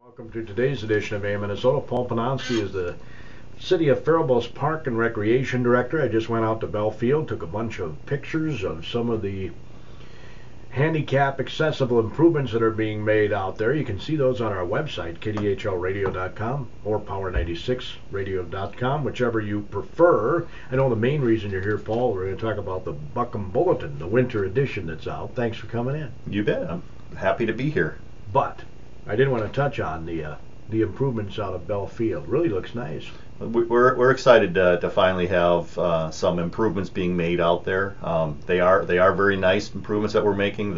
Welcome to today's edition of AM Minnesota. Paul Penansky is the City of Faribault Park and Recreation Director. I just went out to Belfield, took a bunch of pictures of some of the handicap accessible improvements that are being made out there. You can see those on our website, kdhlradio.com or power96radio.com, whichever you prefer. I know the main reason you're here, Paul, we're going to talk about the Buckham Bulletin, the winter edition that's out. Thanks for coming in. You bet. I'm happy to be here. But I did want to touch on the improvements out of Belfield. Really looks nice. We're excited to finally have some improvements being made out there. They are very nice improvements that we're making.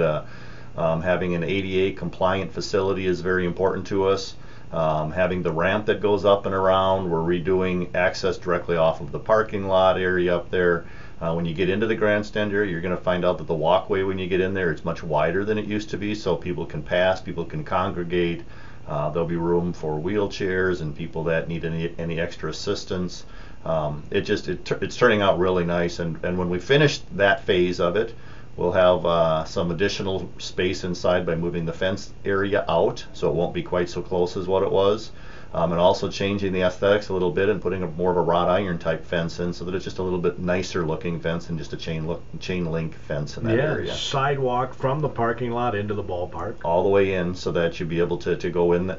Having an ADA compliant facility is very important to us. Having the ramp that goes up and around, we're redoing access directly off of the parking lot area up there. When you get into the grandstand area, you're going to find out that the walkway when you get in there is much wider than it used to be, so people can pass, people can congregate. There'll be room for wheelchairs and people that need any extra assistance. It's turning out really nice, and when we finish that phase of it, we'll have some additional space inside by moving the fence area out, so it won't be quite so close as what it was. And also changing the aesthetics a little bit and putting more of a wrought iron type fence in, so that it's just a little bit nicer looking fence than just a chain link fence in that area. Sidewalk from the parking lot into the ballpark. All the way in, so that you'd be able to go in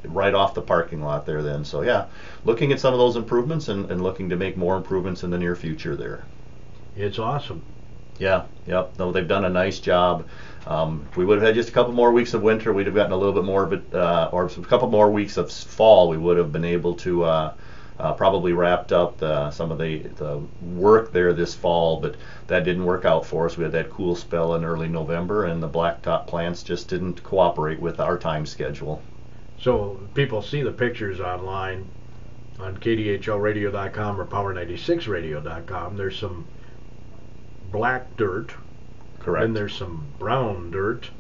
right off the parking lot there then. So yeah, looking at some of those improvements and looking to make more improvements in the near future there. It's awesome. Yeah, yep. No, they've done a nice job. If we would have had just a couple more weeks of winter, we'd have gotten a little bit more of it, or a couple more weeks of fall, we would have been able to probably wrapped up some of the work there this fall, but that didn't work out for us. We had that cool spell in early November, and the blacktop plants just didn't cooperate with our time schedule. So people see the pictures online on kdhlradio.com or power96radio.com. There's some black dirt. Correct. Then there's some brown dirt,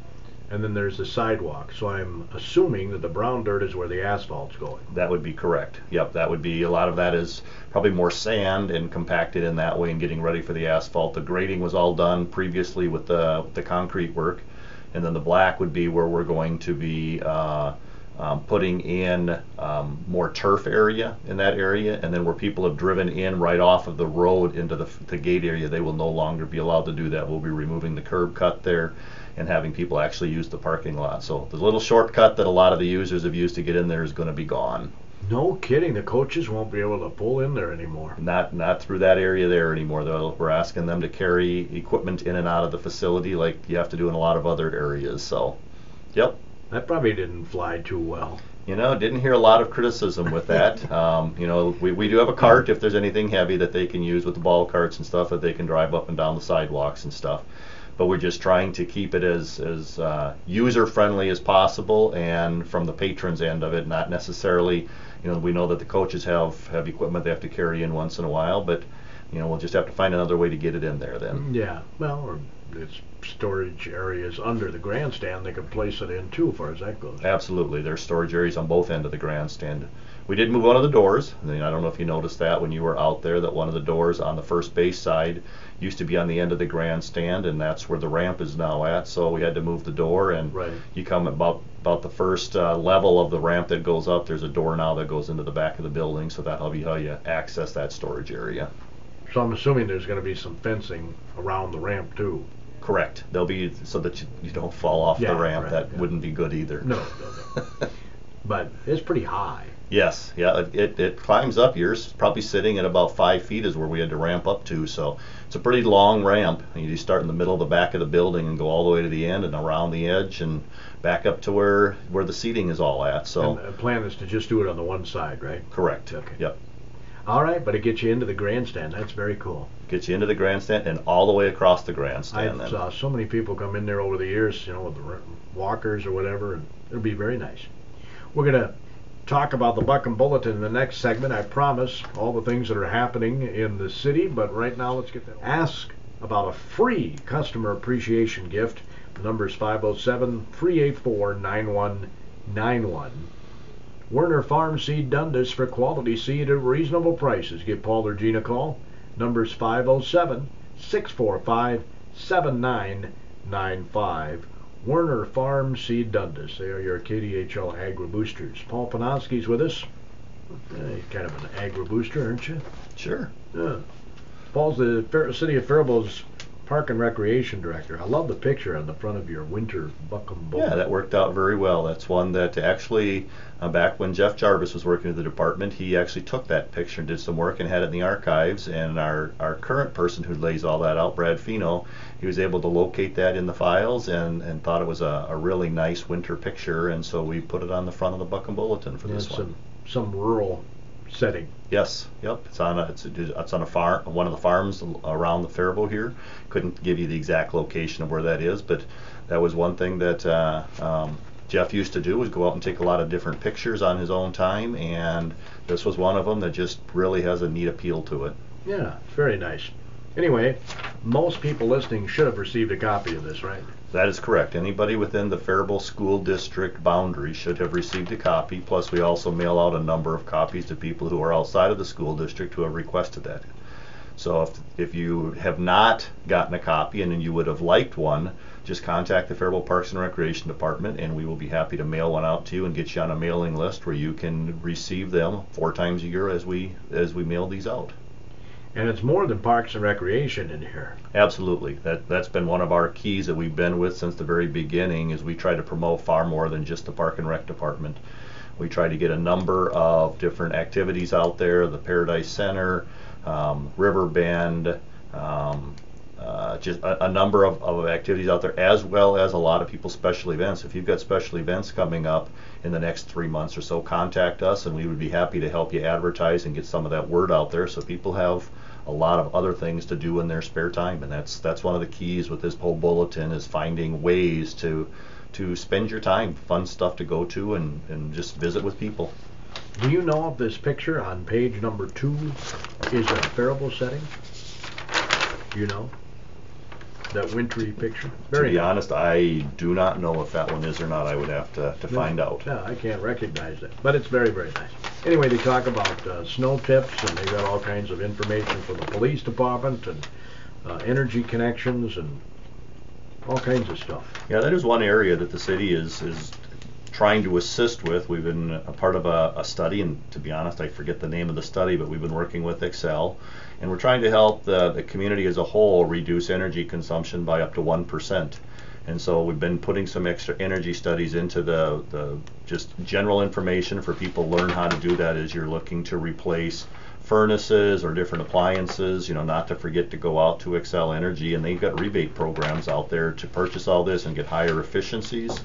and then there's the sidewalk. So I'm assuming that the brown dirt is where the asphalt's going. That would be correct. Yep, that would be, a lot of that is probably more sand and compacted in that way and getting ready for the asphalt. The grading was all done previously with the concrete work, and then the black would be where we're going to be putting in more turf area in that area, and then where people have driven in right off of the road into the gate area, they will no longer be allowed to do that. We'll be removing the curb cut there and having people actually use the parking lot. So the little shortcut that a lot of the users have used to get in there is going to be gone. No kidding, the coaches won't be able to pull in there anymore. Not through that area there anymore. We're asking them to carry equipment in and out of the facility like you have to do in a lot of other areas. So, yep. That probably didn't fly too well. Didn't hear a lot of criticism with that. We do have a cart if there's anything heavy that they can use with the ball carts and stuff, that they can drive up and down the sidewalks and stuff. But we're just trying to keep it as user friendly as possible, and from the patrons end of it, not necessarily, we know that the coaches have equipment they have to carry in once in a while, but we'll just have to find another way to get it in there then. Yeah, well, or it's storage areas under the grandstand they can place it in too, as far as that goes. Absolutely, there's storage areas on both ends of the grandstand. We did move one of the doors. I don't know if you noticed that when you were out there, that one of the doors on the first base side used to be on the end of the grandstand, and that's where the ramp is now at, so we had to move the door, and right. You come about the first level of the ramp that goes up, there's a door now that goes into the back of the building, so that'll be how you access that storage area. So I'm assuming there's going to be some fencing around the ramp too. Correct. There'll be, so that you don't fall off the ramp. Right, that wouldn't be good either. No. But it's pretty high. Yes, yeah, it climbs up. Yours probably sitting at about 5 feet is where we had to ramp up to, so it's a pretty long ramp. You start in the middle of the back of the building and go all the way to the end and around the edge and back up to where the seating is all at. So and the plan is to just do it on the one side, right? Correct. Okay. Yep. All right, but it gets you into the grandstand. That's very cool. Gets you into the grandstand and all the way across the grandstand. I saw so many people come in there over the years, with the walkers or whatever, and it'll be very nice. We're going to talk about the Buckham Bulletin in the next segment. I promise all the things that are happening in the city, but right now let's get that. Ask about a free customer appreciation gift. The number is 507-384-9191. Werner Farm Seed Dundas for quality seed at reasonable prices. Give Paul or Gina a call. Number is 507-645-7995. Werner Farm Seed Dundas. They are your KDHL agri-boosters. Paul Penansky's with us. You're kind of an agri-booster, aren't you? Sure. Yeah. Paul's the City of Faribault's Park and Recreation Director. I love the picture on the front of your winter buckham boat. Yeah, that worked out very well. That's one that actually, back when Jeff Jarvis was working with the department, he actually took that picture and did some work and had it in the archives. And our current person who lays all that out, Brad Fino, he was able to locate that in the files and thought it was a really nice winter picture. And so we put it on the front of the Buckham Bulletin for this one. Some rural setting. Yes, yep. It's on a farm, one of the farms around the Faribault here. Couldn't give you the exact location of where that is, but that was one thing that Jeff used to do, was go out and take a lot of different pictures on his own time, and this was one of them that just really has a neat appeal to it. Yeah, it's very nice. Anyway, most people listening should have received a copy of this, right? That is correct. Anybody within the Faribault School District boundary should have received a copy. Plus, we also mail out a number of copies to people who are outside of the school district who have requested that. So if you have not gotten a copy and you would have liked one, just contact the Faribault Parks and Recreation Department, and we will be happy to mail one out to you and get you on a mailing list where you can receive them 4 times a year as we mail these out. And it's more than Parks and Recreation in here. Absolutely. That's been one of our keys that we've been with since the very beginning, is we try to promote far more than just the Park and Rec Department. We try to get a number of different activities out there, the Paradise Center, River Bend, just a number of activities out there, as well as a lot of people's special events. If you've got special events coming up in the next 3 months or so, contact us and we would be happy to help you advertise and get some of that word out there so people have a lot of other things to do in their spare time. And that's one of the keys with this whole bulletin, is finding ways to spend your time, fun stuff to go to, and just visit with people. Do you know if this picture on page number 2 is a Faribault setting? Do you know? That wintry picture? To be honest, I do not know if that one is or not. I would have to find out. Yeah, I can't recognize it, but it's very, very nice. Anyway, they talk about snow tips, and they've got all kinds of information from the police department and energy connections and all kinds of stuff. Yeah, that is one area that the city is trying to assist with. We've been a part of a study, and to be honest, I forget the name of the study, but we've been working with Excel, and we're trying to help the community as a whole reduce energy consumption by up to 1%. And so we've been putting some extra energy studies into the just general information for people to learn how to do that as you're looking to replace furnaces or different appliances, not to forget to go out to Excel Energy, and they've got rebate programs out there to purchase all this and get higher efficiencies.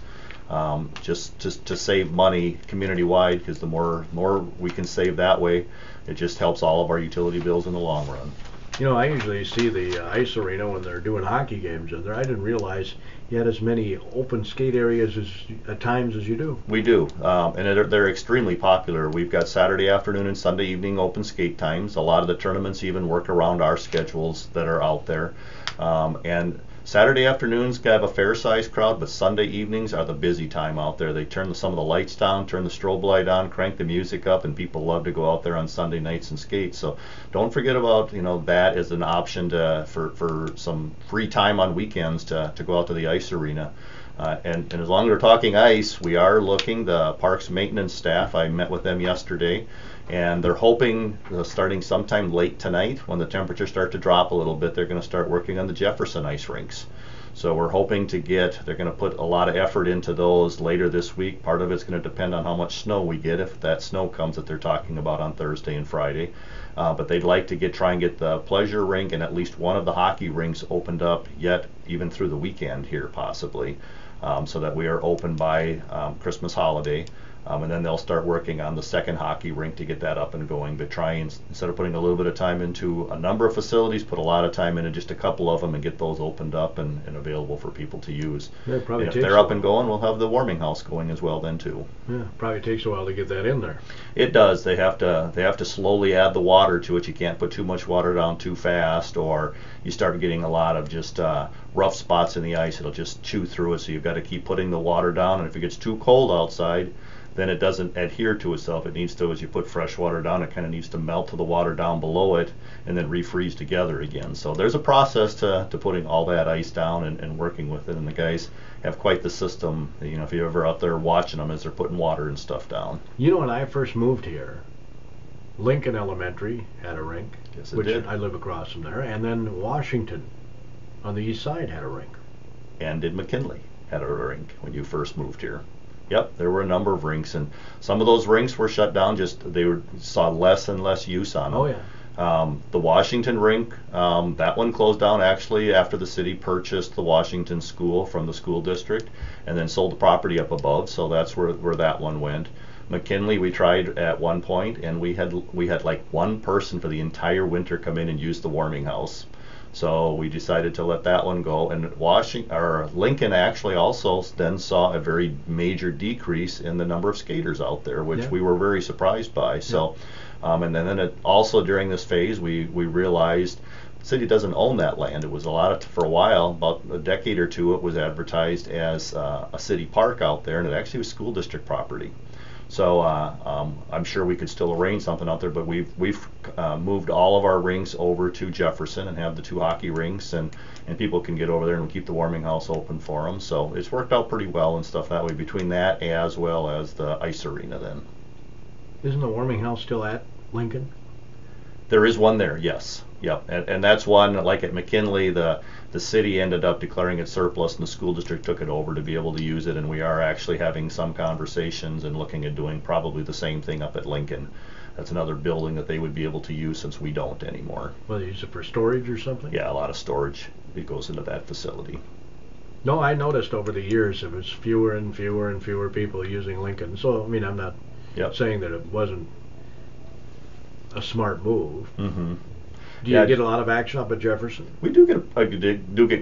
Just to save money community-wide, because the more we can save that way, it just helps all of our utility bills in the long run. I usually see the ice arena when they're doing hockey games in there. I didn't realize you had as many open skate areas at times as you do. We do, and they're extremely popular. We've got Saturday afternoon and Sunday evening open skate times. A lot of the tournaments even work around our schedules that are out there, and Saturday afternoons have a fair-sized crowd, but Sunday evenings are the busy time out there. They turn some of the lights down, turn the strobe light on, crank the music up, and people love to go out there on Sunday nights and skate. So don't forget about that as an option for some free time on weekends to go out to the ice arena. And as long as we're talking ice, we are looking, the parks maintenance staff, I met with them yesterday, and they're hoping starting sometime late tonight, when the temperatures start to drop a little bit, they're going to start working on the Jefferson ice rinks. So we're hoping they're going to put a lot of effort into those later this week. Part of it's going to depend on how much snow we get, if that snow comes that they're talking about on Thursday and Friday. But they'd like to try and get the pleasure rink and at least one of the hockey rinks opened up yet, even through the weekend here possibly, so that we are open by Christmas holiday. And then they'll start working on the second hockey rink to get that up and going, but try and, instead of putting a little bit of time into a number of facilities, put a lot of time into just a couple of them and get those opened up and available for people to use. Yeah, and if they're up and going, we'll have the warming house going as well then too. Yeah, probably takes a while to get that in there. It does. They have to slowly add the water to it. You can't put too much water down too fast, or you start getting a lot of just rough spots in the ice. It'll just chew through it, so you've got to keep putting the water down, and if it gets too cold outside, then it doesn't adhere to itself. It needs to, as you put fresh water down, it kind of needs to melt to the water down below it and then refreeze together again. So there's a process to putting all that ice down and working with it, and the guys have quite the system. You know, if you're ever out there watching them as they're putting water and stuff down. You know, when I first moved here, Lincoln Elementary had a rink, Yes, it which did. I live across from there, and then Washington on the east side had a rink. And did McKinley had a rink when you first moved here? Yep, there were a number of rinks, and some of those rinks were shut down. Just saw less and less use on them. Oh yeah. The Washington rink, that one closed down actually after the city purchased the Washington school from the school district, and then sold the property up above. So that's where that one went. McKinley, we tried at one point, and we had like one person for the entire winter come in and use the warming house. So we decided to let that one go. And Lincoln actually also then saw a very major decrease in the number of skaters out there, which Yeah. we were very surprised by. So, and then it also during this phase, we realized the city doesn't own that land. It was for a while, about a decade or two, it was advertised as a city park out there, and it actually was school district property. So I'm sure we could still arrange something out there, but we've moved all of our rinks over to Jefferson and have the 2 hockey rinks, and people can get over there and keep the warming house open for them. So it's worked out pretty well and stuff that way between that as well as the ice arena then. Isn't the warming house still at Lincoln? There is one there, yes. Yep, and that's one, like at McKinley, the city ended up declaring it surplus and the school district took it over to be able to use it, and we are actually having some conversations and looking at doing probably the same thing up at Lincoln. That's another building that they would be able to use since we don't anymore. Well, they use it for storage or something? Yeah, a lot of storage it goes into that facility. No, I noticed over the years it was fewer and fewer and fewer people using Lincoln. So, I mean, I'm not saying that it wasn't a smart move. Mm-hmm. Do you get a lot of action up at Jefferson? We do get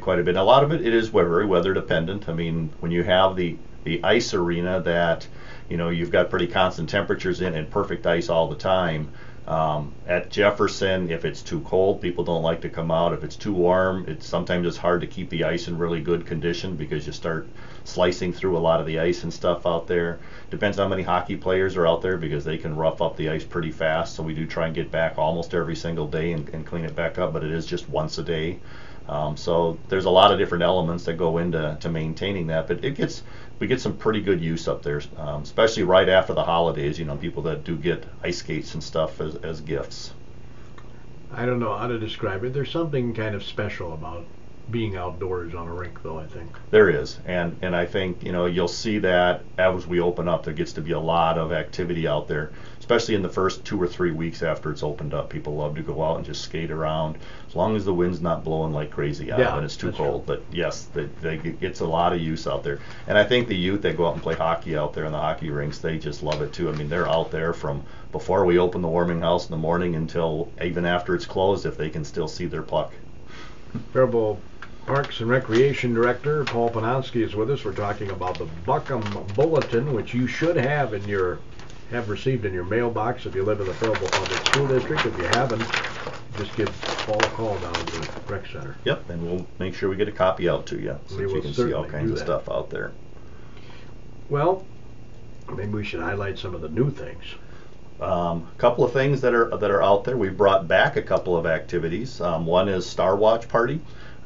quite a bit. A lot of it is very weather dependent. I mean, when you have the ice arena that, you know, you've got pretty constant temperatures in and perfect ice all the time. At Jefferson, if it's too cold, people don't like to come out. If it's too warm, sometimes it's hard to keep the ice in really good condition because you start slicing through a lot of the ice and stuff out there. Depends on how many hockey players are out there because they can rough up the ice pretty fast. So we do try and get back almost every single day and clean it back up, but it is just once a day. So there's a lot of different elements that go into maintaining that, but we get some pretty good use up there, especially right after the holidays. You know, people that do get ice skates and stuff as gifts. I don't know how to describe it. There's something kind of special about being outdoors on a rink, though, I think. There is, and I think, you know, you'll see that as we open up, there gets to be a lot of activity out there, especially in the first 2 or 3 weeks after it's opened up. People love to go out and just skate around, as long as the wind's not blowing like crazy out and it's too cold. True. But yes, it's a lot of use out there, and I think the youth that go out and play hockey out there in the hockey rinks, they just love it too. I mean, they're out there from before we open the warming house in the morning until even after it's closed, if they can still see their puck. Faribault Parks and Recreation Director Paul Penansky is with us. We're talking about the Buckham Bulletin, which you should have received in your mailbox if you live in the Faribault Public School District. If you haven't, just give Paul a call down at the rec center. Yep, and we'll make sure we get a copy out to you so that you can see all kinds of stuff out there. Well, maybe we should highlight some of the new things. A couple of things that are out there. We've brought back a couple of activities. One is Star Watch Party.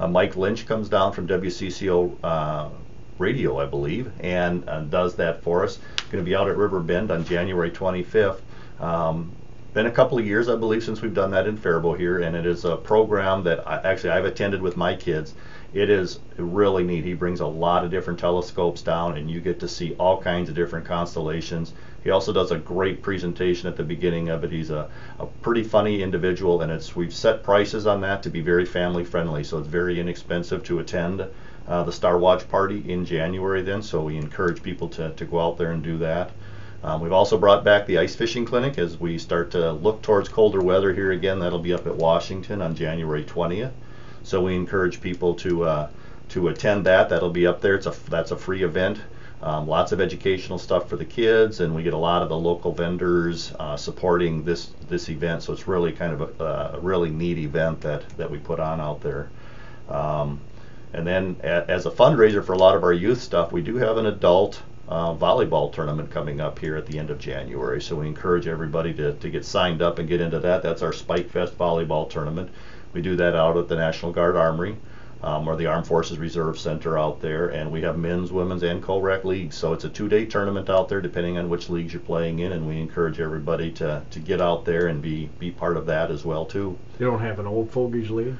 Mike Lynch comes down from WCCO Radio, I believe, and does that for us. Going to be out at River Bend on January 25th. Been a couple of years, I believe, since we've done that in Faribault here, and it is a program that I've attended with my kids. It is really neat. He brings a lot of different telescopes down, and you get to see all kinds of different constellations. He also does a great presentation at the beginning of it. He's a pretty funny individual, and we've set prices on that to be very family friendly, so it's very inexpensive to attend the Star Watch Party in January then, so we encourage people to go out there and do that. We've also brought back the ice fishing clinic as we start to look towards colder weather here again. That'll be up at Washington on January 20th. So we encourage people to attend that. That'll be up there. That's a free event. Lots of educational stuff for the kids, and we get a lot of the local vendors supporting this event. So it's really kind of a really neat event that we put on out there. And then as a fundraiser for a lot of our youth stuff, we do have an adult volleyball tournament coming up here at the end of January. So we encourage everybody to get signed up and get into that. That's our Spike Fest volleyball tournament. We do that out at the National Guard Armory, or the Armed Forces Reserve Center out there, and we have men's, women's, and co-rec leagues. So it's a 2-day tournament out there, depending on which leagues you're playing in, and we encourage everybody to get out there and be part of that as well too. You don't have an old fogies league?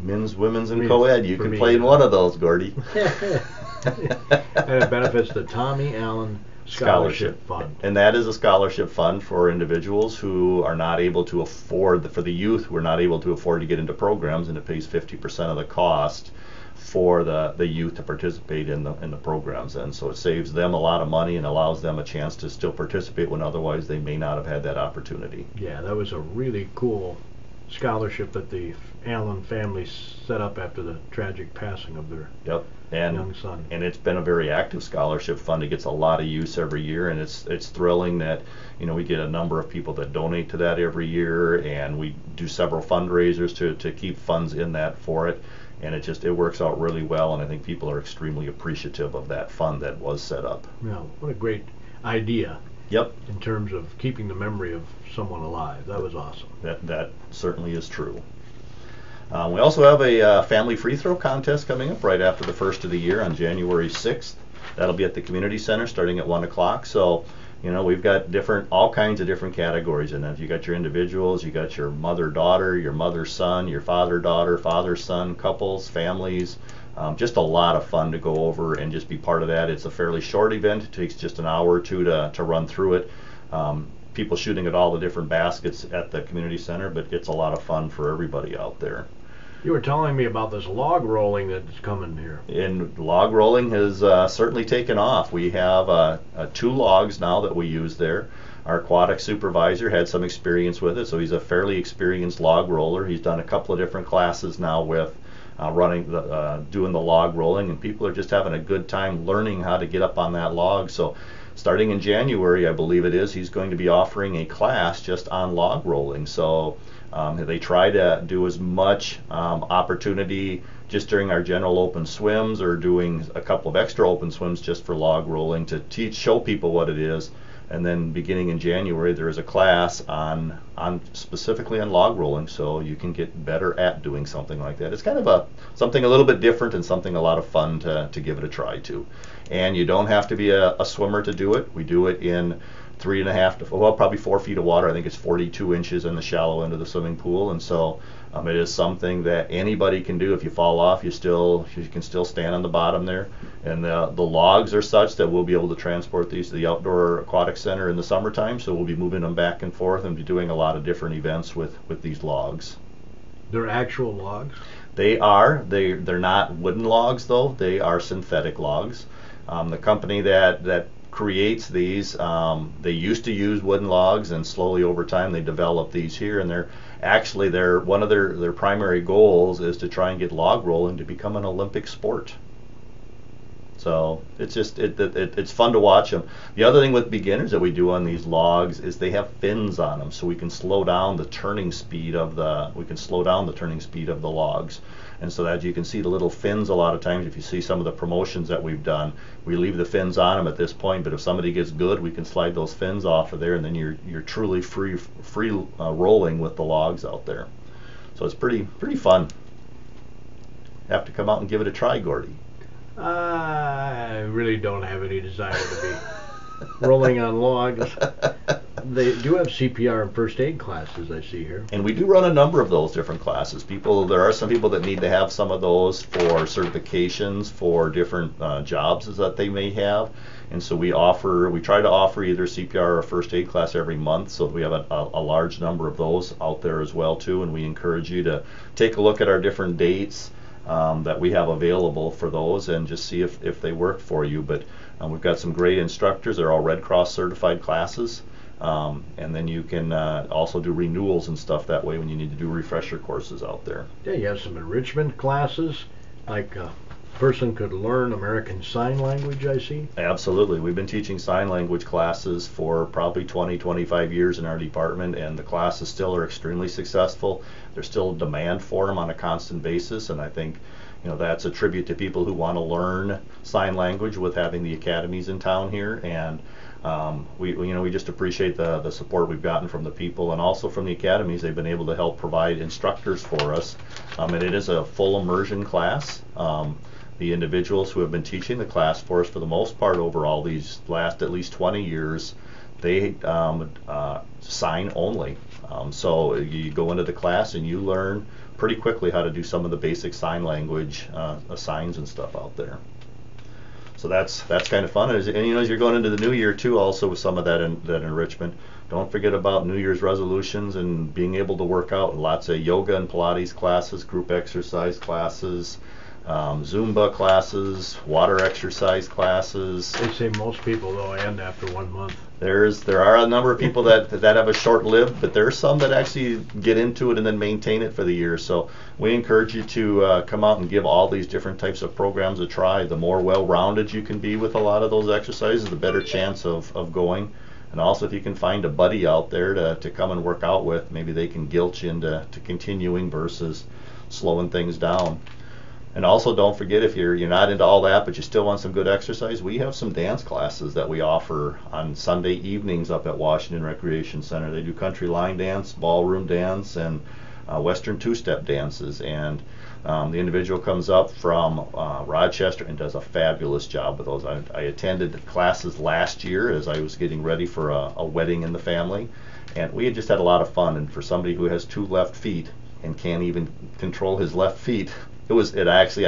Men's, women's, and co-ed. You can play in one of those, Gordy. And it benefits the Tommy Allen Scholarship Fund. And that is a scholarship fund for individuals who are not able to afford, for the youth who are not able to afford to get into programs, and it pays 50% of the cost for the youth to participate in the programs. And so it saves them a lot of money and allows them a chance to still participate when otherwise they may not have had that opportunity. Yeah, that was a really cool scholarship that the Allen family set up after the tragic passing of their young son. And it's been a very active scholarship fund. It gets a lot of use every year, and it's thrilling that we get a number of people that donate to that every year, and we do several fundraisers to keep funds in that for it, and it works out really well, and I think people are extremely appreciative of that fund that was set up. Yeah, what a great idea. Yep. In terms of keeping the memory of someone alive. That was awesome. That certainly is true. We also have a family free throw contest coming up right after the first of the year on January 6th. That'll be at the community center starting at 1 o'clock. So, we've got all kinds of different categories in that. You got your individuals, you got your mother-daughter, your mother-son, your father-daughter, father-son, couples, families. Just a lot of fun to go over and just be part of that. It's a fairly short event. It takes just an hour or two to run through it. People shooting at all the different baskets at the community center, but it's a lot of fun for everybody out there. You were telling me about this log rolling that's coming here. And log rolling has certainly taken off. We have 2 logs now that we use there. Our aquatic supervisor had some experience with it, so he's a fairly experienced log roller. He's done a couple of different classes now with doing the log rolling, and people are just having a good time learning how to get up on that log. So starting in January, I believe it is, he's going to be offering a class just on log rolling. So they try to do as much opportunity just during our general open swims, or doing a couple of extra open swims just for log rolling to show people what it is. And then beginning in January, there is a class on specifically on log rolling, so you can get better at doing something like that. It's kind of something a little bit different and something a lot of fun to give it a try to. And you don't have to be a swimmer to do it. We do it in 3.5 to probably 4 feet of water. I think it's 42 inches in the shallow end of the swimming pool, and so it is something that anybody can do. If you fall off, you can still stand on the bottom there. And the logs are such that we'll be able to transport these to the outdoor aquatic center in the summertime, so we'll be moving them back and forth and be doing a lot of different events with these logs. They're actual logs? They are. They're not wooden logs, though. They are synthetic logs. The company that creates these, they used to use wooden logs, and slowly over time they developed these here, and they're one of their primary goals is to try and get log rolling to become an Olympic sport. So it's just it's fun to watch them. The other thing with beginners that we do on these logs is they have fins on them, so we can slow down the turning speed of the logs. And so that you can see the little fins a lot of times. If you see some of the promotions that we've done, we leave the fins on them at this point, but if somebody gets good, we can slide those fins off of there, and then you're truly free rolling with the logs out there. So it's pretty fun. Have to come out and give it a try, Gordy. I really don't have any desire to be rolling on logs. They do have CPR and first aid classes, I see here. And we do run a number of those different classes. There are some people that need to have some of those for certifications for different jobs that they may have. And so we try to offer either CPR or a first aid class every month, so we have a large number of those out there as well too, and we encourage you to take a look at our different dates that we have available for those and just see if they work for you. But we've got some great instructors. They're all Red Cross certified classes, and then you can also do renewals and stuff that way when you need to do refresher courses out there. Yeah, you have some enrichment classes, like a person could learn American Sign Language, I see. Absolutely. We've been teaching sign language classes for probably 25 years in our department, and the classes still are extremely successful. There's still a demand for them on a constant basis, and I think that's a tribute to people who want to learn sign language with having the academies in town here, and we just appreciate the support we've gotten from the people and also from the academies. They've been able to help provide instructors for us, and it is a full immersion class. The individuals who have been teaching the class for us for the most part over all these last at least 20 years, they sign only. So you go into the class and you learn pretty quickly how to do some of the basic sign language signs and stuff out there. So that's kind of fun. And as you're going into the new year too, also with some of that enrichment, don't forget about New Year's resolutions and being able to work out. Lots of yoga and Pilates classes, group exercise classes, Zumba classes, water exercise classes. They say most people though end after 1 month. There are a number of people that have a short lived, but there are some that actually get into it and then maintain it for the year. So we encourage you to come out and give all these different types of programs a try. The more well-rounded you can be with a lot of those exercises, the better chance of going. And also, if you can find a buddy out there to come and work out with, maybe they can guilt you into continuing versus slowing things down. And also, don't forget, if you're not into all that, but you still want some good exercise, we have some dance classes that we offer on Sunday evenings up at Washington Recreation Center. They do country line dance, ballroom dance, and Western two-step dances. And the individual comes up from Rochester and does a fabulous job with those. I attended the classes last year as I was getting ready for a wedding in the family, and we had just had a lot of fun. And for somebody who has 2 left feet and can't even control his left feet, I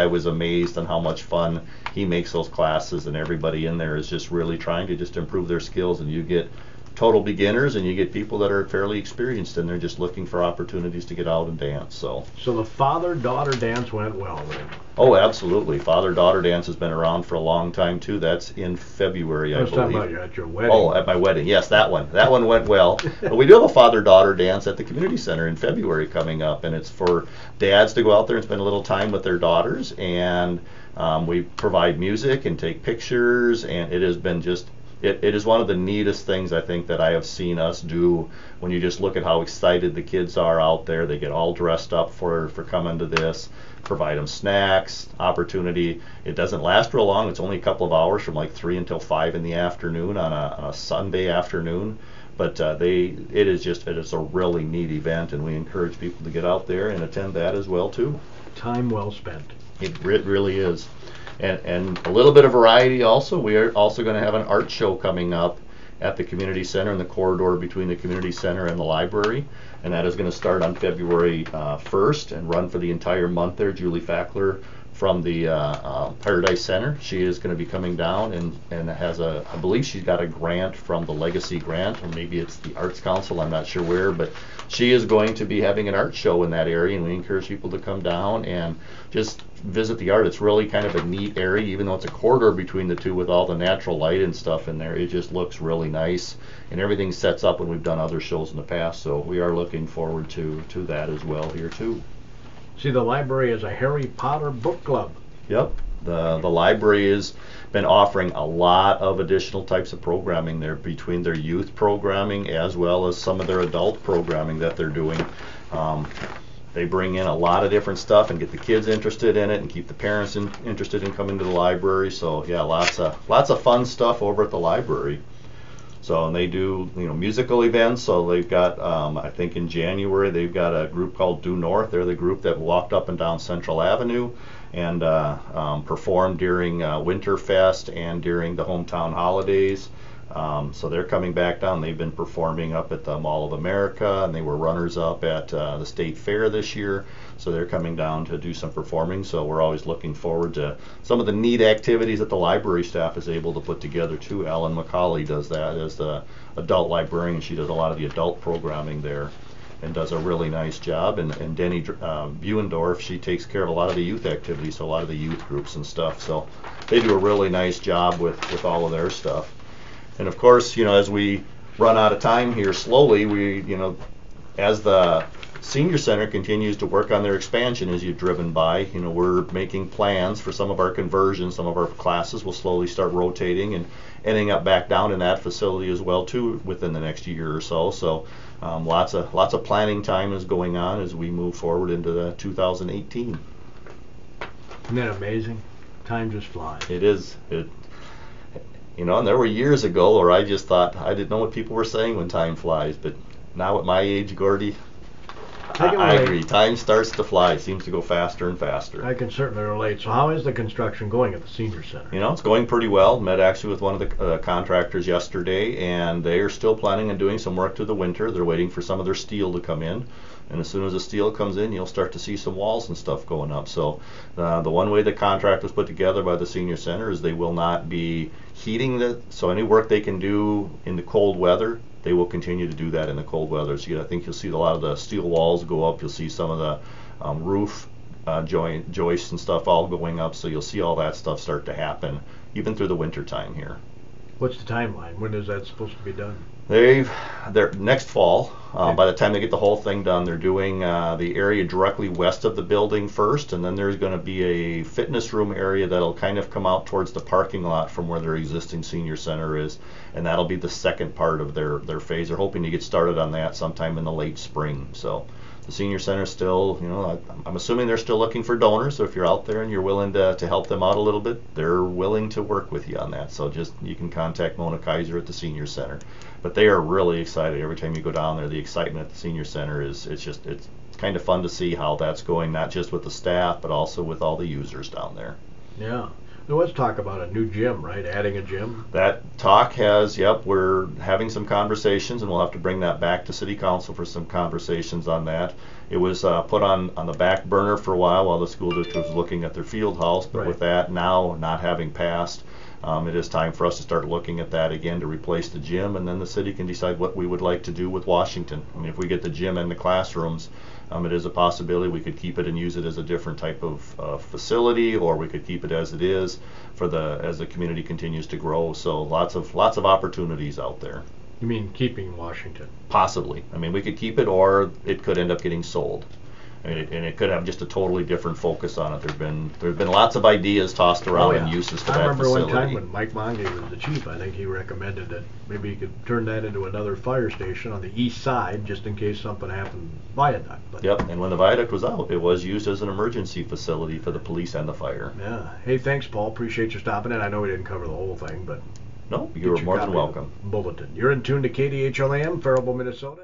was amazed on how much fun he makes those classes, and everybody in there is just really trying to just improve their skills. And you get total beginners and you get people that are fairly experienced, and they're just looking for opportunities to get out and dance. So the father-daughter dance went well then? Oh, absolutely. Father-daughter dance has been around for a long time too. That's in February, I believe. I was talking about you at your wedding. Oh, at my wedding. Yes, that one went well. But we do have a father-daughter dance at the community center in February coming up, and it's for dads to go out there and spend a little time with their daughters, and we provide music and take pictures, and it has been just it is one of the neatest things I think that I have seen us do. When you just look at how excited the kids are out there, they get all dressed up for coming to this. Provide them snacks, opportunity. It doesn't last real long. It's only a couple of hours, from like 3 until 5 in the afternoon on a Sunday afternoon. But it is a really neat event, and we encourage people to get out there and attend that as well too. Time well spent. It really is. And a little bit of variety also. We are also going to have an art show coming up at the community center in the corridor between the community center and the library, and that is going to start on February 1st and run for the entire month there. Julie Fackler from the Paradise Center, she is going to be coming down and has I believe she's got a grant from the Legacy Grant, or maybe it's the Arts Council, I'm not sure where, but she is going to be having an art show in that area, and we encourage people to come down and just visit the art. It's really kind of a neat area, even though it's a corridor between the two with all the natural light and stuff in there. It just looks really nice, and everything sets up when we've done other shows in the past, so we are looking forward to that as well here too. See, the library is a Harry Potter book club. Yep. The library has been offering a lot of additional types of programming there, between their youth programming as well as some of their adult programming that they're doing. They bring in a lot of different stuff and get the kids interested in it and keep the parents interested in coming to the library. So yeah, lots of fun stuff over at the library. So, and they do musical events. So they've got I think in January they've got a group called Due North. They're the group that walked up and down Central Avenue and performed during Winterfest and during the hometown holidays. So they're coming back down. They've been performing up at the Mall of America, and they were runners up at the State Fair this year. So they're coming down to do some performing. So we're always looking forward to some of the neat activities that the library staff is able to put together too. Ellen McCauley does that as the adult librarian. She does a lot of the adult programming there and does a really nice job. And Denny Buendorf, she takes care of a lot of the youth activities, so a lot of the youth groups and stuff. So they do a really nice job with all of their stuff. And of course, as we run out of time here slowly, as the senior center continues to work on their expansion, as you've driven by, we're making plans for some of our conversions. Some of our classes will slowly start rotating and ending up back down in that facility as well too within the next year or so. So lots of planning time is going on as we move forward into the 2018. Isn't that amazing? Time just flies. It is. You know, and there were years ago where I just thought I didn't know what people were saying when time flies, but now at my age, Gordy, I agree. Time starts to fly. It seems to go faster and faster. I can certainly relate. So how is the construction going at the senior center? You know, it's going pretty well. Met actually with one of the contractors yesterday, and they are still planning on doing some work through the winter. They're waiting for some of their steel to come in. And as soon as the steel comes in, you'll start to see some walls and stuff going up. So the one way the contract was put together by the senior center is they will not be heating so any work they can do in the cold weather, they will continue to do that in the cold weather. So I think you'll see a lot of the steel walls go up. You'll see some of the roof joists and stuff all going up. So you'll see all that stuff start to happen even through the winter time here. What's the timeline? When is that supposed to be done? They're next fall. Okay. By the time they get the whole thing done, they're doing the area directly west of the building first, and then there's going to be a fitness room area that'll kind of come out towards the parking lot from where their existing senior center is, and that'll be the second part of their phase. They're hoping to get started on that sometime in the late spring. So the senior center still, you know, I'm assuming they're still looking for donors. So if you're out there and you're willing to help them out a little bit, they're willing to work with you on that. So just you can contact Mona Kaiser at the senior center. But they are really excited every time you go down there. The excitement at the senior center it's kind of fun to see how that's going, not just with the staff, but also with all the users down there. Yeah. So let's talk about a new gym, right? Adding a gym. That talk we're having some conversations, and we'll have to bring that back to City Council for some conversations on that. It was put on the back burner for a while the school district was looking at their field house, but right. With that now not having passed, it is time for us to start looking at that again to replace the gym, and then the city can decide what we would like to do with Washington. I mean, if we get the gym and the classrooms, it is a possibility we could keep it and use it as a different type of facility, or we could keep it as it is as the community continues to grow. So lots of opportunities out there. You mean keeping Washington? Possibly. I mean, we could keep it, or it could end up getting sold. And it could have just a totally different focus on it. There've been lots of ideas tossed around and uses for that facility. I remember one time when Mike Monge was the chief, I think he recommended that maybe he could turn that into another fire station on the east side, just in case something happened viaduct. But yep, and when the viaduct was out, it was used as an emergency facility for the police and the fire. Yeah. Hey, thanks, Paul. Appreciate you stopping in. I know we didn't cover the whole thing, but no, you're more than welcome. Bulletin. You're in tune to KDHLAM, Faribault, Minnesota.